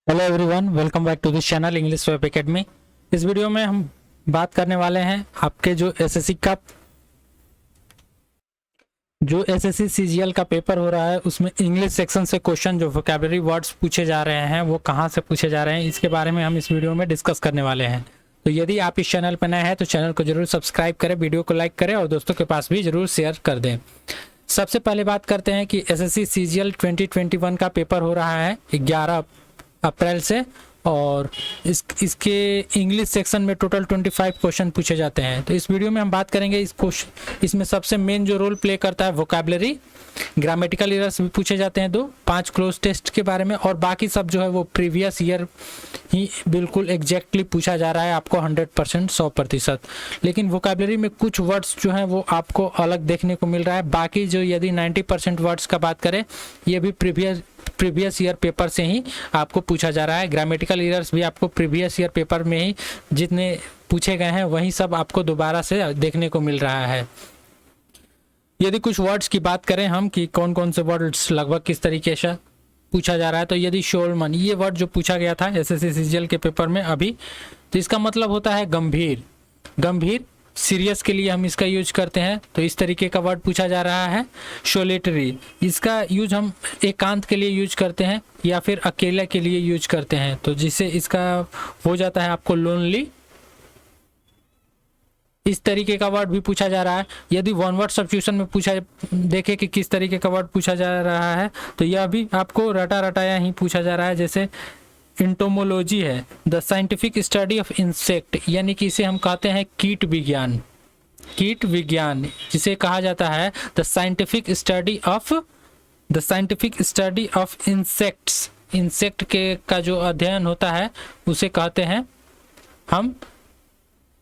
Hello everyone, welcome back to this channel English web academy. इस video में हम बात करने वाले हैं आपके जो एसएससी सीजीएल का पेपर हो रहा है उसमें इंग्लिश सेक्शन से क्वेश्चन जो वोकैबुलरी वर्ड्स पूछे जा रहे हैं वो कहां से पूछे जा रहे हैं, इसके बारे में हम इस वीडियो में डिस्कस करने वाले हैं। तो यदि आप इस चैनल पर नए हैं तो चैनल को जरूर सब्सक्राइब करें, वीडियो को लाइक करें और दोस्तों के पास भी जरूर शेयर कर दें। सबसे पहले बात करते हैं कि एसएससी सीजीएल 2021 का पेपर हो रहा है 11 अप्रैल से, और इसके इंग्लिश सेक्शन में टोटल 25 क्वेश्चन पूछे जाते हैं। तो इस वीडियो में हम बात करेंगे इसमें सबसे मेन जो रोल प्ले करता है वोकैबुलरी, ग्रामेटिकल एरर्स भी पूछे जाते हैं 5 क्लोज टेस्ट के बारे में, और बाकी सब जो है वो प्रीवियस ईयर ही बिल्कुल एग्जैक्टली पूछा जा रहा है आपको 100% 100%। लेकिन वोकैबुलरी में कुछ वर्ड्स जो हैं वो आपको अलग देखने को मिल रहा है। बाकी जो यदि 90% वर्ड्स का बात करें ये भी प्रीवियस ईयर पेपर से ही आपको पूछा जा रहा है। ग्रामेटिकल एरर्स भी आपको प्रीवियस ईयर पेपर में ही जितने पूछे गए हैं वही सब आपको दोबारा से देखने को मिल रहा है। यदि कुछ वर्ड्स की बात करें हम कि कौन कौन से वर्ड्स लगभग किस तरीके से पूछा जा रहा है, तो यदि शोल्मन ये वर्ड जो पूछा गया था एसएससी सीजीएल के पेपर में अभी, तो इसका मतलब होता है गंभीर, सीरियस के लिए हम इसका यूज करते हैं, तो इस तरीके का वर्ड पूछा जा रहा है। सोलिटरी, इसका यूज हम एकांत के लिए यूज करते हैं या फिर अकेले के लिए यूज करते हैं, तो जिससे इसका हो जाता है आपको लोनली। इस तरीके का वर्ड भी पूछा जा रहा है। यदि वन वर्ड सब्स्टिट्यूशन में पूछा देखे कि किस तरीके का वर्ड पूछा जा रहा है, तो यह भी आपको रटा रटाया ही पूछा जा रहा है। जैसे इंटोमोलॉजी है, the scientific study of insect, यानी कि इसे हम कहते हैं कीट विज्ञान जिसे कहा जाता है the scientific study of insects. Insect के का जो अध्ययन होता है उसे कहते हैं हम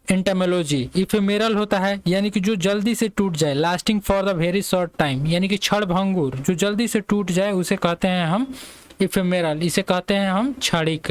एंटोमोलॉजी। इफेमेरल होता है यानी कि जो जल्दी से टूट जाए, lasting for the very short time, यानी कि क्षण भंगुर जो जल्दी से टूट जाए उसे कहते हैं हम इफेमेरल, इसे कहते हैं हम क्षणिक।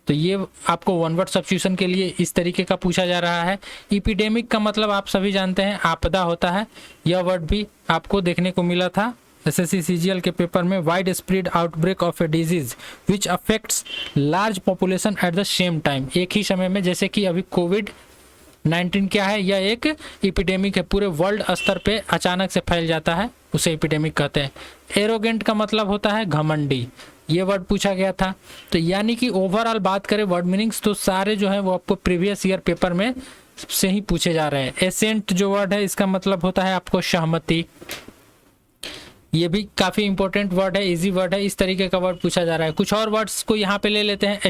तो ये आपको वन वर्ड सब्स्टिट्यूशन के लिए इस तरीके का पूछा जा रहा है। इपिडेमिक का मतलब आप सभी जानते हैं आपदा होता है, यह वर्ड भी आपको देखने को मिला था एसएससी सीजीएल के पेपर में। Wide spread outbreak of a disease which affects large population at the same time, एक ही समय में, जैसे कि अभी कोविड-19 क्या है, यह एक एपिडेमिक है, पूरे वर्ल्ड स्तर पे अचानक से फैल जाता है, उसे एपिडेमिक कहते हैं। एरोगेंट का मतलब होता है घमंडी, ये वर्ड पूछा गया था। तो यानी कि ओवरऑल बात करें वर्ड मीनिंग्स तो सारे जो है वो आपको प्रीवियस ईयर पेपर में से ही पूछे जा रहे हैं। एसेंट जो वर्ड है इसका मतलब होता है आपको सहमति, ये भी काफ़ी इंपॉर्टेंट वर्ड है, इजी वर्ड है, इस तरीके का वर्ड पूछा जा रहा है। कुछ और वर्ड्स को यहाँ पे ले लेते हैं।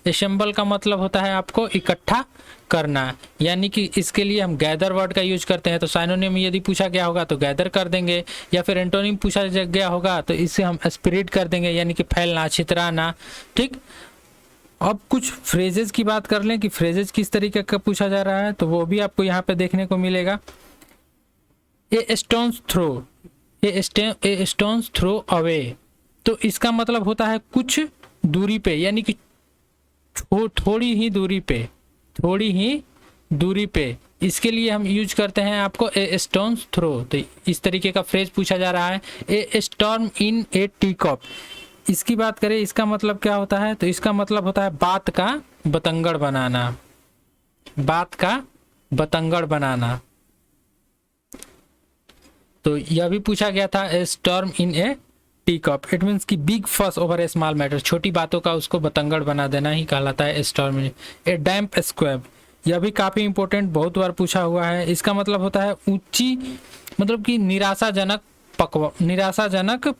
असेंबल का मतलब होता है आपको इकट्ठा करना, यानी कि इसके लिए हम गैदर वर्ड का यूज करते हैं। तो साइनोनिम यदि पूछा गया होगा तो गैदर कर देंगे, या फिर एंटोनिम पूछा गया होगा तो इससे हम स्प्रेड कर देंगे, यानी कि फैलना, छितराना। ठीक, अब कुछ फ्रेजेस की बात कर लें कि फ्रेजेस किस तरीके का पूछा जा रहा है, तो वो भी आपको यहाँ पे देखने को मिलेगा। ए स्टोन्स थ्रो अवे, तो इसका मतलब होता है कुछ दूरी पे, यानी कि थोड़ी ही दूरी पे। इसके लिए हम यूज करते हैं आपको ए स्टोन्स थ्रो। तो इस तरीके का फ्रेज पूछा जा रहा है। ए storm in A tea cup, इसकी बात करें इसका मतलब क्या होता है, तो इसका मतलब होता है बात का बतंगड़ बनाना। तो यह भी पूछा गया था, ए storm in A tea cup, it means की बिग फस ओवर ए स्मॉल मैटर, छोटी बातों का उसको बतंगड़ बना देना ही कहलाता है स्टॉर्म। ए डैम्प स्क्वेब, यह भी काफ़ी इंपॉर्टेंट, बहुत बार पूछा हुआ है। इसका मतलब होता है ऊंची, मतलब कि निराशाजनक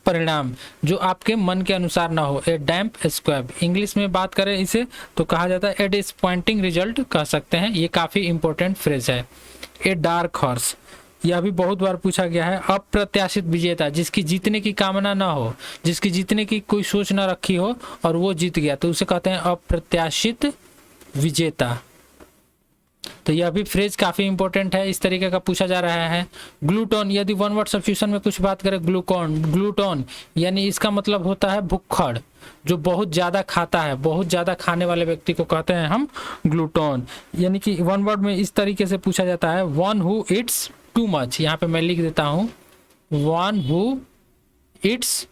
परिणाम जो आपके मन के अनुसार ना हो। ए डैम्प स्क्वेब, इंग्लिश में बात करें इसे तो कहा जाता है ए डिसअपॉइंटिंग रिजल्ट कह सकते हैं, ये काफ़ी इंपॉर्टेंट फ्रेज है। ए डार्क हॉर्स, यह भी बहुत बार पूछा गया है। अप्रत्याशित विजेता, जिसकी जीतने की कामना ना हो, जिसकी जीतने की कोई सोच ना रखी हो और वो जीत गया, तो उसे कहते हैं अप्रत्याशित विजेता। तो यह भी फ्रेज काफ़ी इंपॉर्टेंट है, इस तरीके का पूछा जा रहा है। ग्लूटोन, यदि वन वर्ड सब्स्टिट्यूशन में कुछ बात करें, ग्लूटोन यानी इसका मतलब होता है भुक्खड़, जो बहुत ज़्यादा खाता है, बहुत ज़्यादा खाने वाले व्यक्ति को कहते हैं हम ग्लूटोन। यानी कि वन वर्ड में इस तरीके से पूछा जाता है, one who it's too much, यहाँ पे मैं लिख देता हूँ, one who it's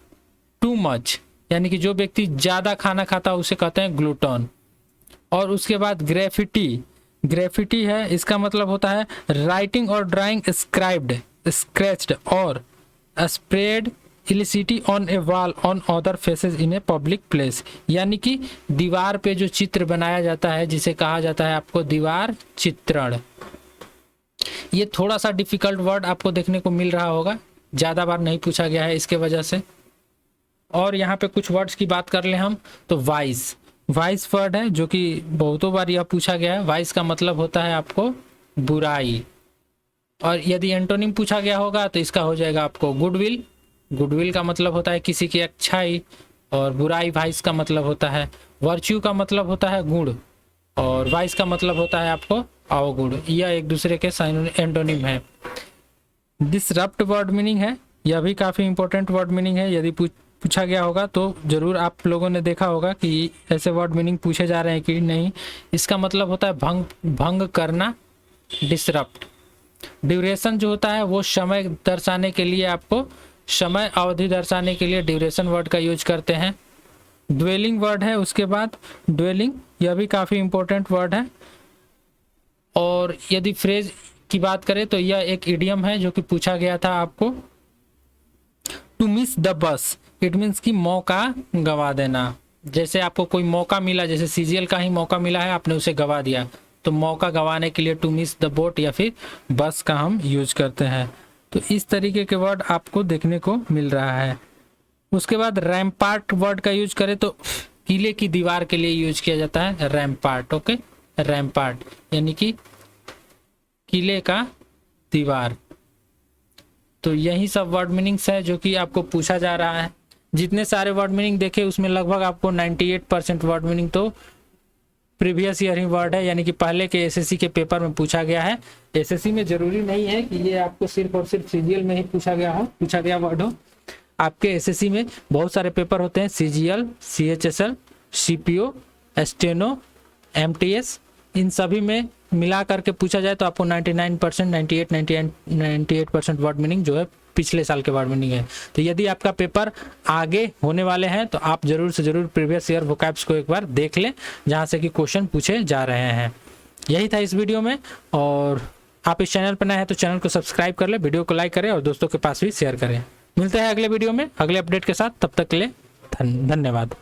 too much, यानी कि जो व्यक्ति ज़्यादा खाना खाता है उसे कहते हैं ग्लूटन। और उसके बाद ग्रेफिटी, ग्रेफिटी है, इसका मतलब होता है राइटिंग और ड्राइंग स्क्राइब्ड, स्क्रैच्ड और spread illicitly on a wall on other faces in a public place, यानी कि दीवार पे जो चित्र बनाया जाता है जिसे कहा जाता है आपको दीवार चित्रण। ये थोड़ा सा डिफिकल्ट वर्ड आपको देखने को मिल रहा होगा, ज़्यादा बार नहीं पूछा गया है इसके वजह से। और यहाँ पे कुछ वर्ड्स की बात कर ले हम तो वाइस, वाइस वर्ड है जो कि बहुतों बार यह पूछा गया है। वाइस का मतलब होता है आपको बुराई, और यदि एंटोनिम पूछा गया होगा तो इसका हो जाएगा आपको गुडविल। गुडविल का मतलब होता है किसी की अच्छाई, और बुराई वाइस का मतलब होता है, वर्च्यू का मतलब होता है गुण, और वाइस का मतलब होता है आपको अवगुण। यह एक दूसरे के एंटोनिम है। डिसरप्ट वर्ड मीनिंग है, यह भी काफ़ी इंपॉर्टेंट वर्ड मीनिंग है। यदि पूछा गया होगा तो जरूर आप लोगों ने देखा होगा कि ऐसे वर्ड मीनिंग पूछे जा रहे हैं कि नहीं। इसका मतलब होता है भंग करना, डिसरप्ट। ड्यूरेशन जो होता है वो समय दर्शाने के लिए, आपको समय अवधि दर्शाने के लिए ड्यूरेशन वर्ड का यूज करते हैं। ड्वेलिंग वर्ड है उसके बाद, ड्वेलिंग यह भी काफ़ी इंपॉर्टेंट वर्ड है। और यदि फ्रेज की बात करें तो यह एक इडियम है जो कि पूछा गया था आपको। To miss the bus, it means कि मौका गवा देना। जैसे आपको कोई मौका मिला, जैसे सीजीएल का ही मौका मिला है, आपने उसे गवा दिया, तो मौका गवाने के लिए टू मिस द बोट या फिर बस का हम यूज करते हैं। तो इस तरीके के वर्ड आपको देखने को मिल रहा है। उसके बाद रैम्पार्ट वर्ड का यूज करें तो किले की दीवार के लिए यूज किया जाता है रैम्पार्ट। ओके, रैम्पार्ट यानी कि किले का दीवार। तो यही सब वर्ड मीनिंग्स है जो कि आपको पूछा जा रहा है। जितने सारे वर्ड मीनिंग देखे उसमें लगभग आपको 98% वर्ड मीनिंग तो प्रीवियस ईयर ही वर्ड है, यानी कि पहले के एसएससी के पेपर में पूछा गया है। एसएससी में जरूरी नहीं है कि ये आपको सिर्फ और सिर्फ सीजीएल में ही पूछा गया वर्ड हो। आपके एसएससी में बहुत सारे पेपर होते हैं, CGL, CHSL, CPO, steno, MTS, इन सभी में मिला करके पूछा जाए तो आपको 99%, 98% वर्ड मीनिंग जो है पिछले साल के वर्ड मीनिंग है। तो यदि आपका पेपर आगे होने वाले हैं तो आप जरूर से जरूर प्रीवियस ईयर वोकैब्स को एक बार देख लें, जहां से कि क्वेश्चन पूछे जा रहे हैं। यही था इस वीडियो में, और आप इस चैनल पर नए हैं तो चैनल को सब्सक्राइब कर ले, वीडियो को लाइक करें और दोस्तों के पास भी शेयर करें। मिलते हैं अगले वीडियो में अगले अपडेट के साथ, तब तक के लिए धन्यवाद।